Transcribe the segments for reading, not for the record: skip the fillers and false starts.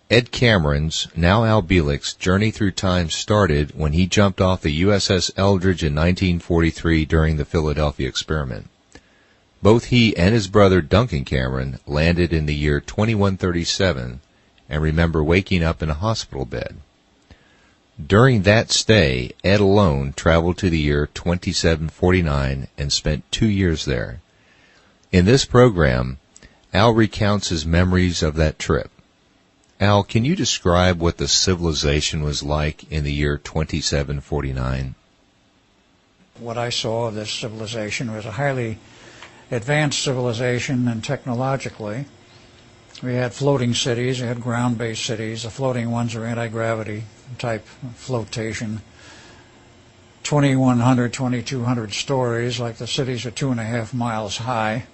Ed Cameron's, now Al Bielek's, journey through time started when he jumped off the USS Eldridge in 1943 during the Philadelphia experiment. Both he and his brother Duncan Cameron landed in the year 2137 and remember waking up in a hospital bed. During that stay, Ed alone traveled to the year 2749 and spent 2 years there. In this program, Al recounts his memories of that trip. Al, can you describe what the civilization was like in the year 2749? What I saw of this civilization was a highly advanced civilization and technologically. We had floating cities, we had ground-based cities. The floating ones are anti-gravity type flotation. 2,100, 2,200 stories, like the cities are 2.5 miles high.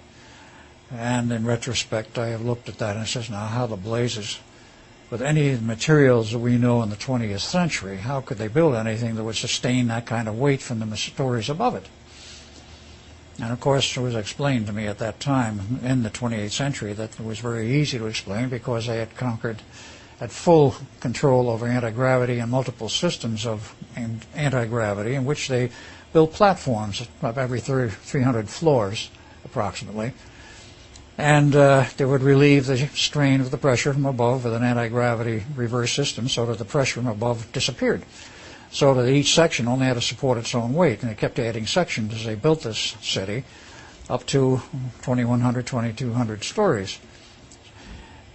And in retrospect, I have looked at that and says, now how the blazes, with any of the materials that we know in the 20th century, how could they build anything that would sustain that kind of weight from the stories above it? And of course, it was explained to me at that time in the 28th century that it was very easy to explain because they had full control over anti-gravity and multiple systems of anti-gravity in which they built platforms of every 300 floors approximately. And they would relieve the strain of the pressure from above with an anti-gravity reverse system so that the pressure from above disappeared. So that each section only had to support its own weight, and they kept adding sections as they built this city up to 2,100, 2,200 stories.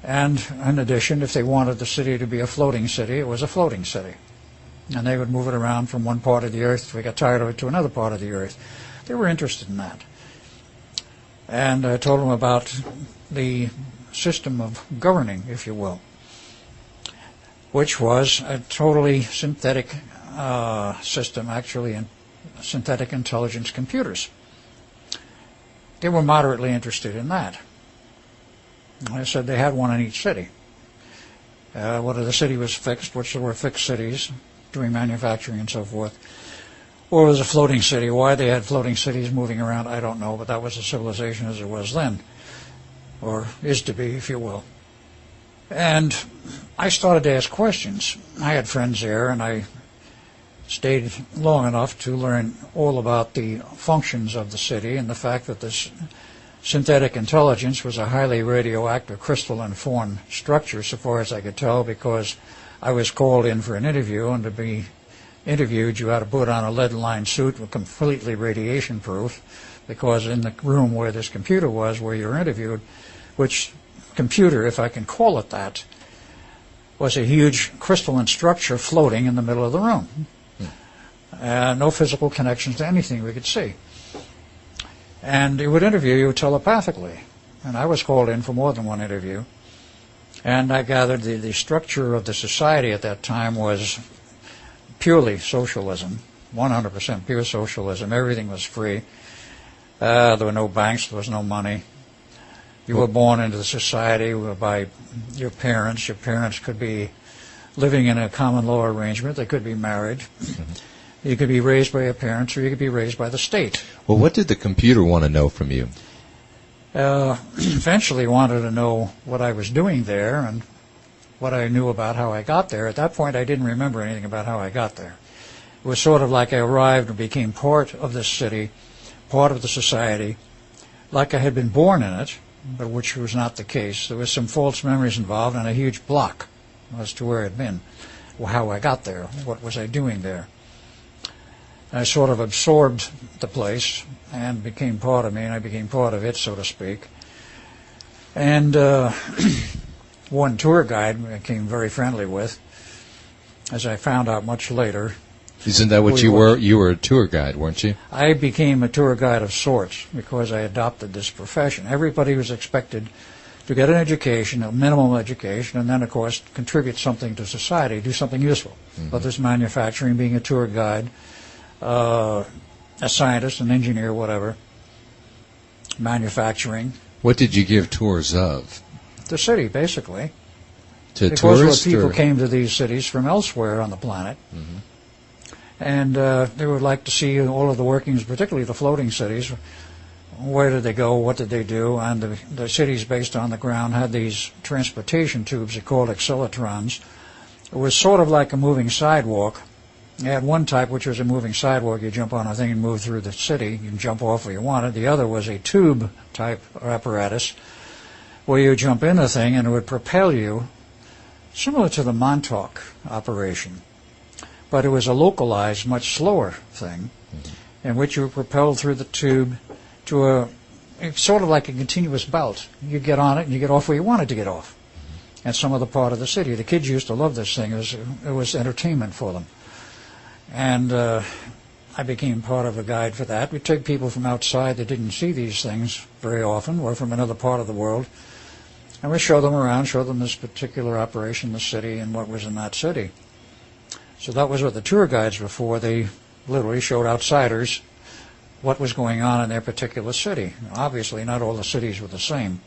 And in addition, if they wanted the city to be a floating city, it was a floating city. And they would move it around from one part of the earth, if we got tired of it, to another part of the earth. They were interested in that. And I told them about the system of governing, if you will, which was a totally synthetic system, actually, in synthetic intelligence computers. They were moderately interested in that. I said they had one in each city. Whether the city was fixed, which there were fixed cities doing manufacturing and so forth, or it was a floating city. Why they had floating cities moving around, I don't know, but that was a civilization as it was then, or is to be, if you will. And I started to ask questions. I had friends there, and I stayed long enough to learn all about the functions of the city and the fact that this synthetic intelligence was a highly radioactive crystalline form structure, so far as I could tell, because I was called in for an interview, and to be interviewed you had to put on a lead-lined suit with completely radiation-proof, because in the room where this computer was, where you were interviewed, which computer, if I can call it that, was a huge crystalline structure floating in the middle of the room. No physical connections to anything we could see. And it would interview you telepathically. And I was called in for more than one interview. And I gathered the structure of the society at that time was purely socialism, 100% pure socialism. Everything was free. There were no banks, there was no money. You were born into the society by your parents. Your parents could be living in a common law arrangement. They could be married. Mm-hmm. You could be raised by your parents, or you could be raised by the state. Well, what did the computer want to know from you? Eventually wanted to know what I was doing there and what I knew about how I got there. At that point, I didn't remember anything about how I got there. It was sort of like I arrived and became part of this city, part of the society, like I had been born in it, but which was not the case. There was some false memories involved and a huge block as to where I'd been, how I got there, what was I doing there. I sort of absorbed the place and became part of me, and I became part of it, so to speak. And one tour guide I became very friendly with, as I found out much later. Isn't that what you were? You were a tour guide, weren't you? I became a tour guide of sorts because I adopted this profession. Everybody was expected to get an education, a minimum education, and then, of course, contribute something to society, do something useful. Mm-hmm. Whether it's manufacturing, being a tour guide, a scientist, an engineer, whatever, manufacturing. What did you give tours of? The city, basically. To because tourists? People came to these cities from elsewhere on the planet. Mm-hmm. And they would like to see all of the workings, particularly the floating cities, where did they go, what did they do, and the cities based on the ground had these transportation tubes, they're called acceletrons. It was sort of like a moving sidewalk. You had one type, which was a moving sidewalk. You jump on a thing and move through the city. You can jump off where you wanted. The other was a tube-type apparatus where you jump in the thing and it would propel you, similar to the Montauk operation. But it was a localized, much slower thing in which you were propelled through the tube to it's sort of like a continuous belt. You get on it and you get off where you wanted to get off. And some other part of the city. The kids used to love this thing. It was entertainment for them. And I became part of a guide for that. We'd take people from outside that didn't see these things very often, or from another part of the world, and we'd show them around, show them this particular operation in the city and what was in that city. So that was what the tour guides were for. They literally showed outsiders what was going on in their particular city. Obviously, not all the cities were the same.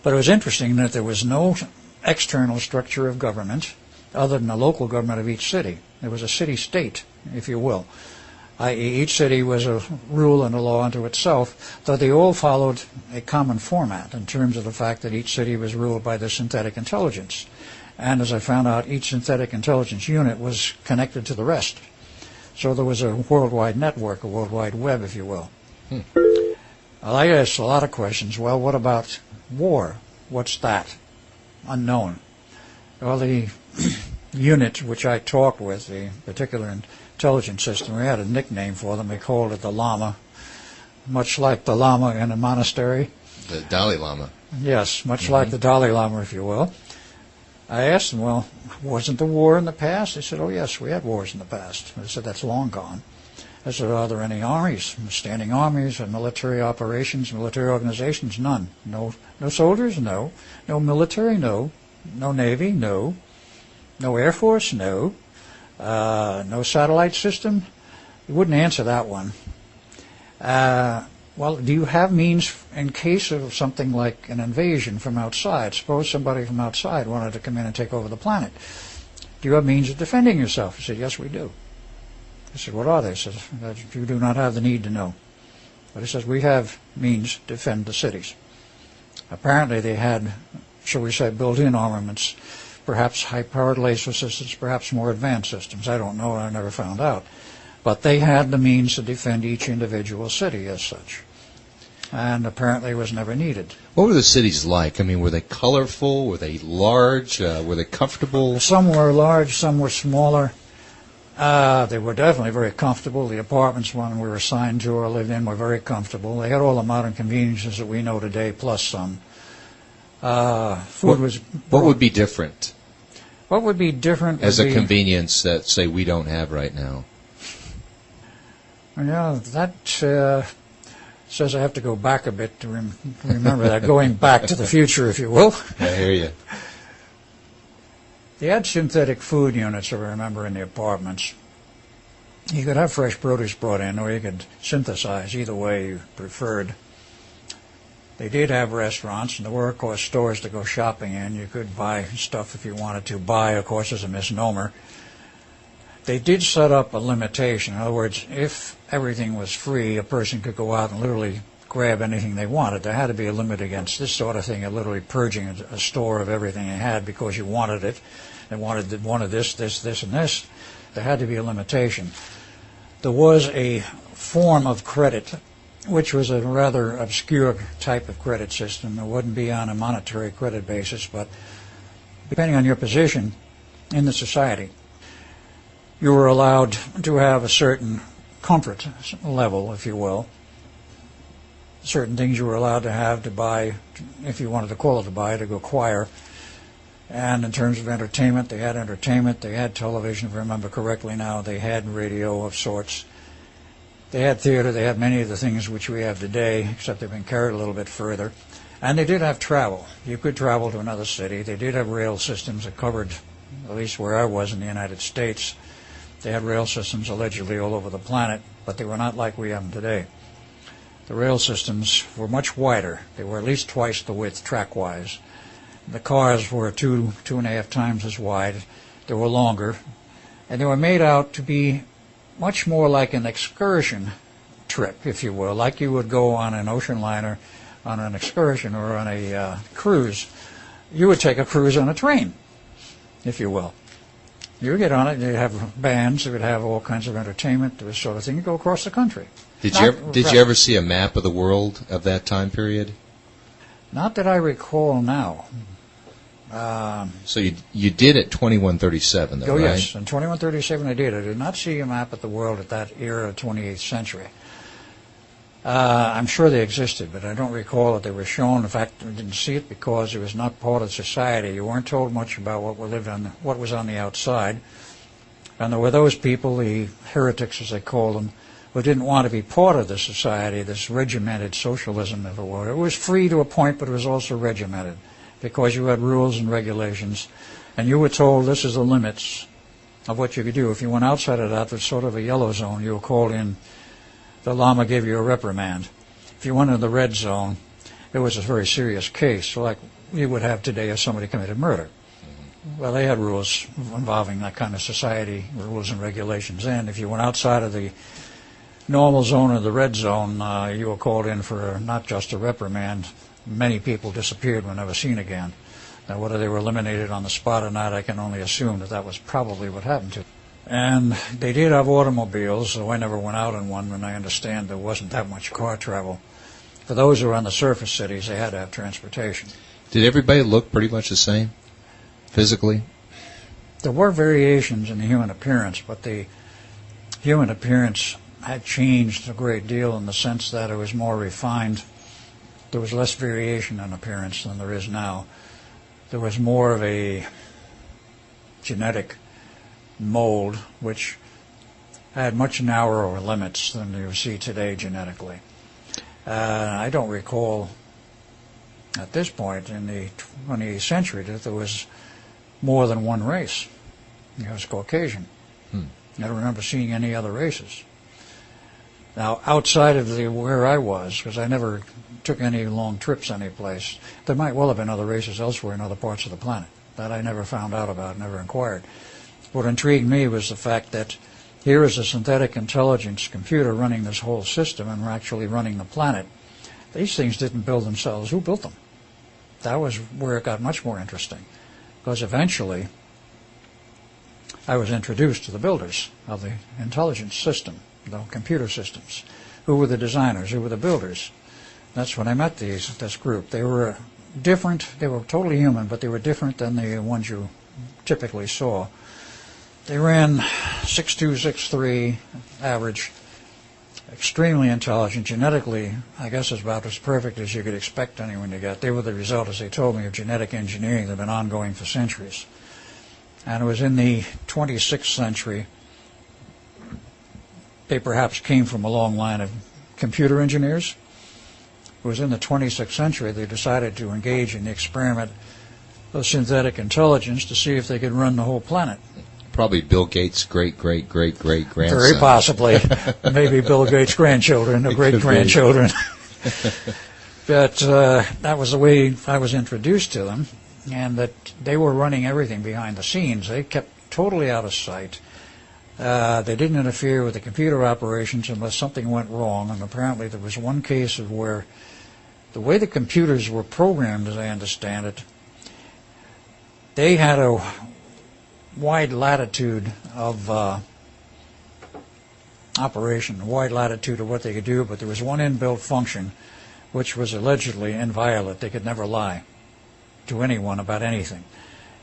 But it was interesting that there was no external structure of government other than the local government of each city. There was a city-state, if you will, i.e. each city was a rule and a law unto itself, though they all followed a common format in terms of the fact that each city was ruled by the synthetic intelligence. And as I found out, each synthetic intelligence unit was connected to the rest. So there was a worldwide network, a worldwide web, if you will. I asked a lot of questions. Well, what about war? What's that? Unknown. Well, the unit which I talked with, the particular intelligence system, we had a nickname for them. We called it the Lama, much like the Lama in a monastery. The Dalai Lama. Yes, much like the Dalai Lama, if you will. I asked them, well, wasn't there war in the past? They said, oh, yes, we had wars in the past. I said, that's long gone. I said, are there any armies, standing armies, or military operations, military organizations? None. No soldiers? No. No military? No. No Navy? No. No Air Force? No. No satellite system? You wouldn't answer that one. Well, do you have means in case of something like an invasion from outside? Suppose somebody from outside wanted to come in and take over the planet. Do you have means of defending yourself? He said, yes, we do. I said, what are they? He says, you do not have the need to know. But he says, we have means to defend the cities. Apparently they had, shall we say, built-in armaments, perhaps high-powered laser systems, perhaps more advanced systems. I don't know. I never found out. But they had the means to defend each individual city as such. And apparently it was never needed. What were the cities like? I mean, were they colorful? Were they large? Were they comfortable? Some were large, some were smaller. They were definitely very comfortable. The apartments one we were assigned to or lived in were very comfortable. They had all the modern conveniences that we know today, plus some. Food was... What would be different? What would be different as a convenience that, say, we don't have right now? Yeah, that says I have to go back a bit to remember that, going back to the future, if you will. I hear you. They had synthetic food units, I remember, in the apartments. You could have fresh produce brought in, or you could synthesize, either way you preferred. They did have restaurants, and there were, of course, stores to go shopping in. You could buy stuff if you wanted to. Buy, of course, is a misnomer. They did set up a limitation. In other words, if everything was free, a person could go out and literally grab anything they wanted. There had to be a limit against this sort of thing, of literally purging a store of everything you had because you wanted it, and wanted this, and this. There had to be a limitation. There was a form of credit, which was a rather obscure type of credit system. It wouldn't be on a monetary credit basis, but depending on your position in the society, you were allowed to have a certain comfort level, if you will. Certain things you were allowed to have to buy, if you wanted to call it to buy, to acquire. And in terms of entertainment, they had television, if I remember correctly now, they had radio of sorts. They had theater, they had many of the things which we have today, except they've been carried a little bit further. And they did have travel. You could travel to another city. They did have rail systems that covered, at least where I was in the United States. They had rail systems allegedly all over the planet, but they were not like we have them today. The rail systems were much wider. They were at least twice the width track-wise. The cars were two and a half times as wide. They were longer. And they were made out to be much more like an excursion trip, if you will, like you would go on an ocean liner, on an excursion, or on a cruise. You would take a cruise on a train, if you will. You would get on it, you'd have bands, you would have all kinds of entertainment, this sort of thing. You'd go across the country. Did you ever see a map of the world of that time period? Not that I recall now. So you did at 2137, though, oh, right? Yes, in 2137 I did. I did not see a map of the world at that era of the 28th century. I'm sure they existed, but I don't recall that they were shown. In fact, I didn't see it because it was not part of society. You weren't told much about what was on the outside. And there were those people, the heretics as they call them, who didn't want to be part of the society, this regimented socialism, if it were. It was free to a point, but it was also regimented because you had rules and regulations, and you were told this is the limits of what you could do. If you went outside of that, there's sort of a yellow zone. You were called in. The Lama gave you a reprimand. If you went in the red zone, it was a very serious case, like you would have today if somebody committed murder. Well, they had rules involving that kind of society, rules and regulations. And if you went outside of the normal zone or the red zone, you were called in for not just a reprimand. Many people disappeared, were never seen again. Now, whether they were eliminated on the spot or not, I can only assume that was probably what happened to them. And they did have automobiles, so I never went out in one, and I understand there wasn't that much car travel. For those who were on the surface cities, they had to have transportation. Did everybody look pretty much the same, physically? There were variations in the human appearance, but the human appearance had changed a great deal in the sense that it was more refined. There was less variation in appearance than there is now. There was more of a genetic mold, which had much narrower limits than you see today genetically. I don't recall at this point in the 20th century that there was more than one race. It was Caucasian. I don't remember seeing any other races. Now, outside of where I was, because I never took any long trips anyplace, there might well have been other races elsewhere in other parts of the planet. That I never found out about, never inquired. What intrigued me was the fact that here is a synthetic intelligence computer running this whole system, and we're actually running the planet. These things didn't build themselves. Who built them? That was where it got much more interesting, because eventually I was introduced to the builders of the intelligence system, the computer systems. Who were the designers? Who were the builders? That's when I met this group. They were different. They were totally human, but they were different than the ones you typically saw. They ran 6'2", 6'3", average, extremely intelligent, genetically, I guess as about as perfect as you could expect anyone to get. They were the result, as they told me, of genetic engineering that had been ongoing for centuries. And it was in the 26th century, they perhaps came from a long line of computer engineers. It was in the 26th century they decided to engage in the experiment of synthetic intelligence to see if they could run the whole planet. Probably Bill Gates' great-great-great-great-grandson. Very possibly. Maybe Bill Gates' grandchildren or great-grandchildren. But that was the way I was introduced to them, and that they were running everything behind the scenes. They kept totally out of sight. They didn't interfere with the computer operations unless something went wrong, and apparently there was one case of where the way the computers were programmed, as I understand it, they had a wide latitude of operation, wide latitude of what they could do, but there was one inbuilt function which was allegedly inviolate. They could never lie to anyone about anything.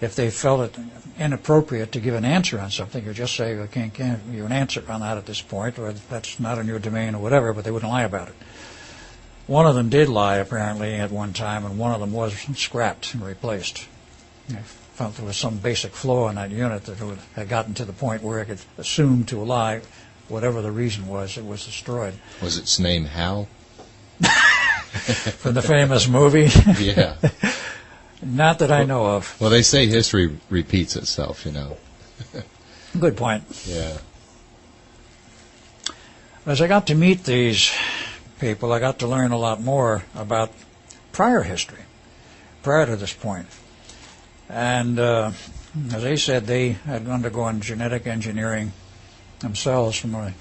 If they felt it inappropriate to give an answer on something, you just say, I can't give you an answer on that at this point, or that's not in your domain or whatever, but they wouldn't lie about it. One of them did lie, apparently, at one time, and one of them was scrapped and replaced. They felt there was some basic flaw in that unit that had gotten to the point where it could assume to lie, whatever the reason was, it was destroyed. Was its name Hal? From the famous movie? Yeah. Not that I know of. Well, they say history repeats itself, you know. Good point. Yeah. As I got to meet these people, I got to learn a lot more about prior history, prior to this point. And as they said, they had undergone genetic engineering themselves from the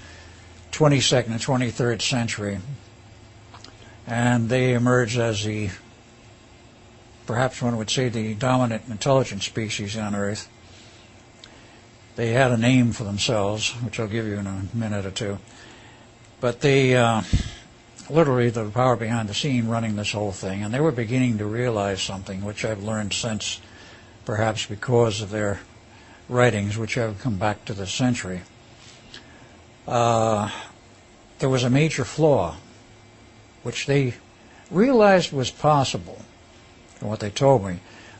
22nd and 23rd century, and they emerged as perhaps one would say the dominant intelligent species on Earth. They had a name for themselves, which I'll give you in a minute or two. But they, literally the power behind the scene running this whole thing, and they were beginning to realize something, which I've learned since, perhaps because of their writings, which have come back to this century. There was a major flaw, which they realized was possible, from what they told me,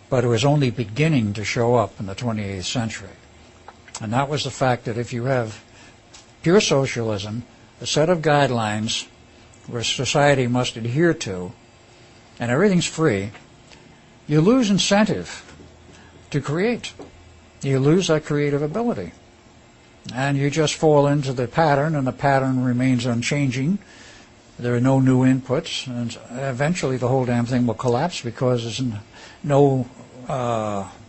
but it was only beginning to show up in the 28th century. And that was the fact that if you have pure socialism, a set of guidelines where society must adhere to, and everything's free, you lose incentive to create. You lose that creative ability. And you just fall into the pattern, and the pattern remains unchanging. There are no new inputs, and eventually the whole damn thing will collapse because there's no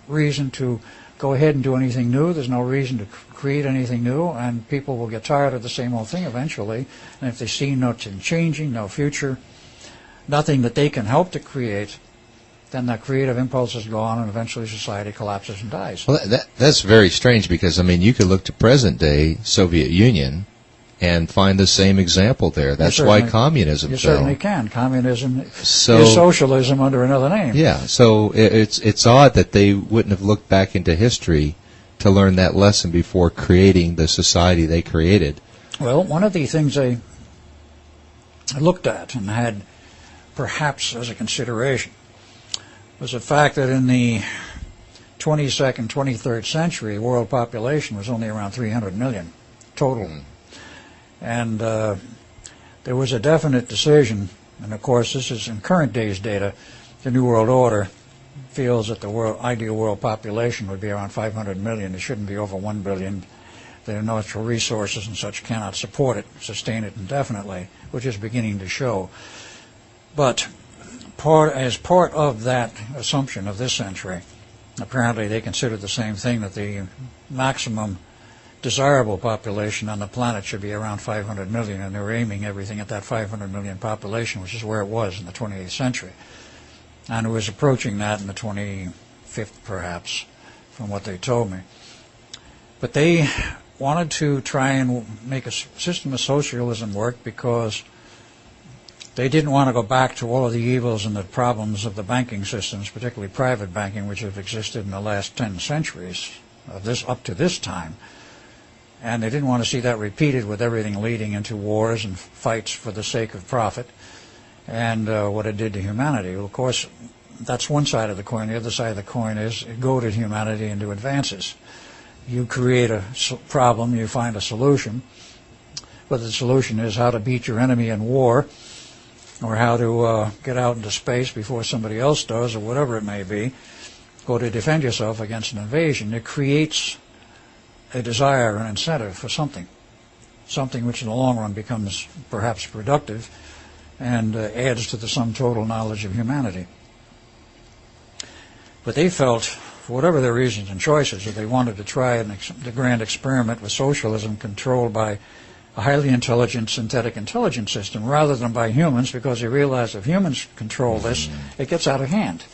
reason to go ahead and do anything new. There's no reason to create anything new, and people will get tired of the same old thing eventually. And if they see nothing changing, no future, nothing that they can help to create, then that creative impulse is gone, and eventually society collapses and dies. Well, that's very strange because, I mean, you could look to present-day Soviet Union and find the same example there. That's why communism You fell. certainly can. Communism is socialism under another name. Yeah, so it's odd that they wouldn't have looked back into history to learn that lesson before creating the society they created. Well, one of the things I looked at and had perhaps as a consideration was the fact that in the 22nd, 23rd century, world population was only around 300 million total. And there was a definite decision, and of course this is in current day's data, the New World Order feels that the ideal world population would be around 500 million. It shouldn't be over 1 billion. The natural resources and such cannot support it, sustain it indefinitely, which is beginning to show. But as part of that assumption of this century, apparently they considered the same thing, that the maximum desirable population on the planet should be around 500 million, and they were aiming everything at that 500 million population, which is where it was in the 28th century. And it was approaching that in the 25th, perhaps, from what they told me. But they wanted to try and make a system of socialism work because they didn't want to go back to all of the evils and the problems of the banking systems, particularly private banking, which have existed in the last 10 centuries of this up to this time. And they didn't want to see that repeated, with everything leading into wars and fights for the sake of profit, and what it did to humanity. Well, of course, that's one side of the coin. The other side of the coin is it goaded humanity into advances. You create a problem, you find a solution, but the solution is how to beat your enemy in war, or how to get out into space before somebody else does, or whatever it may be, or to defend yourself against an invasion. It creates a desire, an incentive for something which in the long run becomes perhaps productive and adds to the sum total knowledge of humanity. But they felt, for whatever their reasons and choices, that they wanted to try the grand experiment with socialism controlled by a highly intelligent synthetic intelligence system rather than by humans, because they realized if humans control this, it gets out of hand.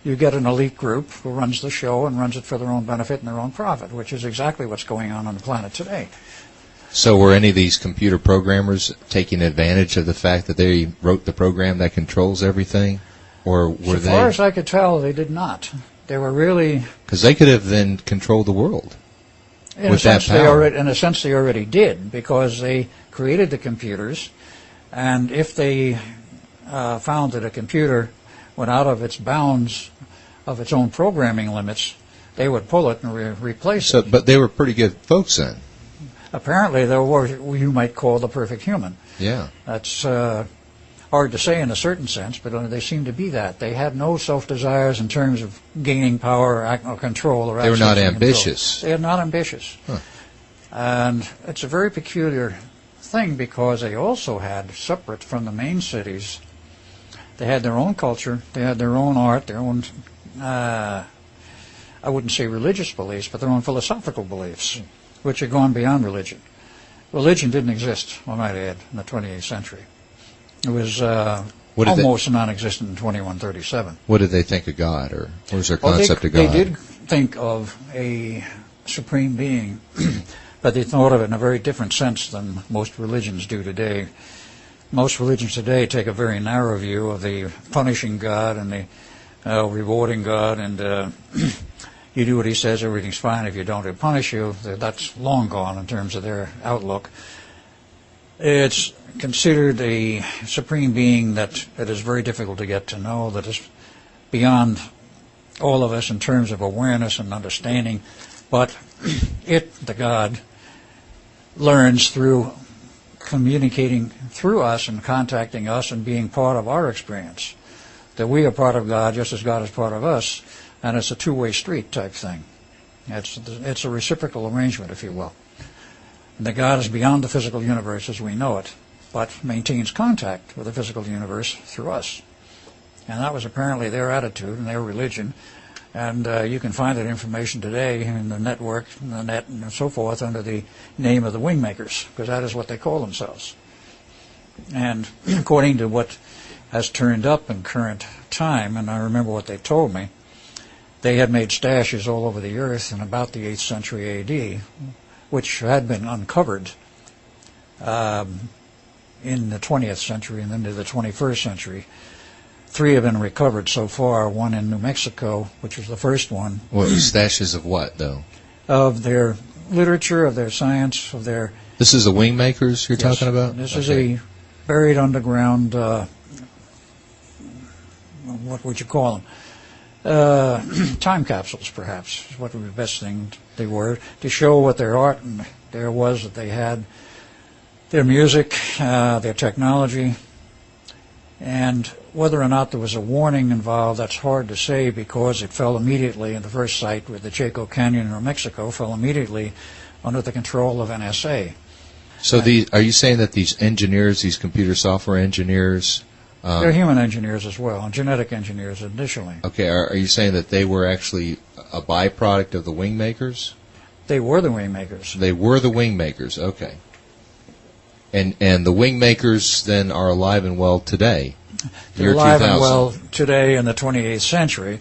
You get an elite group who runs the show and runs it for their own benefit and their own profit, which is exactly what's going on the planet today. So were any of these computer programmers taking advantage of the fact that they wrote the program that controls everything? Or were they... As far as I could tell, they did not. They were really... Because they could have then controlled the world with that They power. in a sense, they already did, because they created the computers, and if they found that a computer went out of its bounds of its own programming limits, they would pull it and replace it. But they were pretty good folks then. Apparently, they were what you might call the perfect human. Yeah. That's hard to say in a certain sense, but they seem to be that. They had no self-desires in terms of gaining power or control. Or They were not accessing ambitious. control. They are not ambitious. Huh. And it's a very peculiar thing, because they also had, separate from the main cities, they had their own culture, they had their own art, their own, I wouldn't say religious beliefs, but their own philosophical beliefs, which had gone beyond religion. Religion didn't exist, I might add, in the 28th century. It was What did they- almost non-existent in 2137. What did they think of God, or what was their Well, concept of God? They did think of a supreme being, but they thought of it in a very different sense than most religions do today. Most religions today take a very narrow view of the punishing God and the rewarding God, and you do what he says, everything's fine. If you don't, he'll punish you. That's long gone in terms of their outlook. It's considered a supreme being that it is very difficult to get to know, that is beyond all of us in terms of awareness and understanding, but it, the God, learns through communicating through us and contacting us and being part of our experience, that we are part of God just as God is part of us, and it's a two-way street type thing. It's a reciprocal arrangement, if you will. And that God is beyond the physical universe as we know it, but maintains contact with the physical universe through us. And that was apparently their attitude and their religion. And you can find that information today in the network, in the net, and so forth under the name of the Wingmakers, because that is what they call themselves. And according to what has turned up in current time, and I remember what they told me, they had made stashes all over the earth in about the 8th century A.D., which had been uncovered in the 20th century and into the 21st century. 3 have been recovered so far, one in New Mexico, which was the first one. What, stashes of what, though? Of their literature, of their science, of their... This is the Wingmakers you're Yes, talking about? This is a buried underground, what would you call them? Time capsules, perhaps, is what would be the best thing they were, to show what their art and there was that they had, their music, their technology, and whether or not there was a warning involved, that's hard to say because it fell immediately in the first site with the Chaco Canyon in New Mexico, fell immediately under the control of NSA. So are you saying that these engineers, these computer software engineers... They're human engineers as well, and genetic engineers initially. Okay, are you saying that they were actually a byproduct of the Wingmakers? They were the Wingmakers. They were the Wingmakers, okay. And the Wingmakers then are alive and well today, They're year alive 2000. and well today in the 28th century.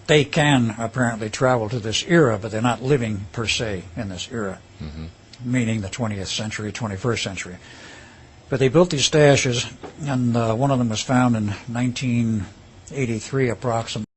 They can apparently travel to this era, but they're not living per se in this era, meaning the 20th century, 21st century. But they built these stashes, and one of them was found in 1983 approximately.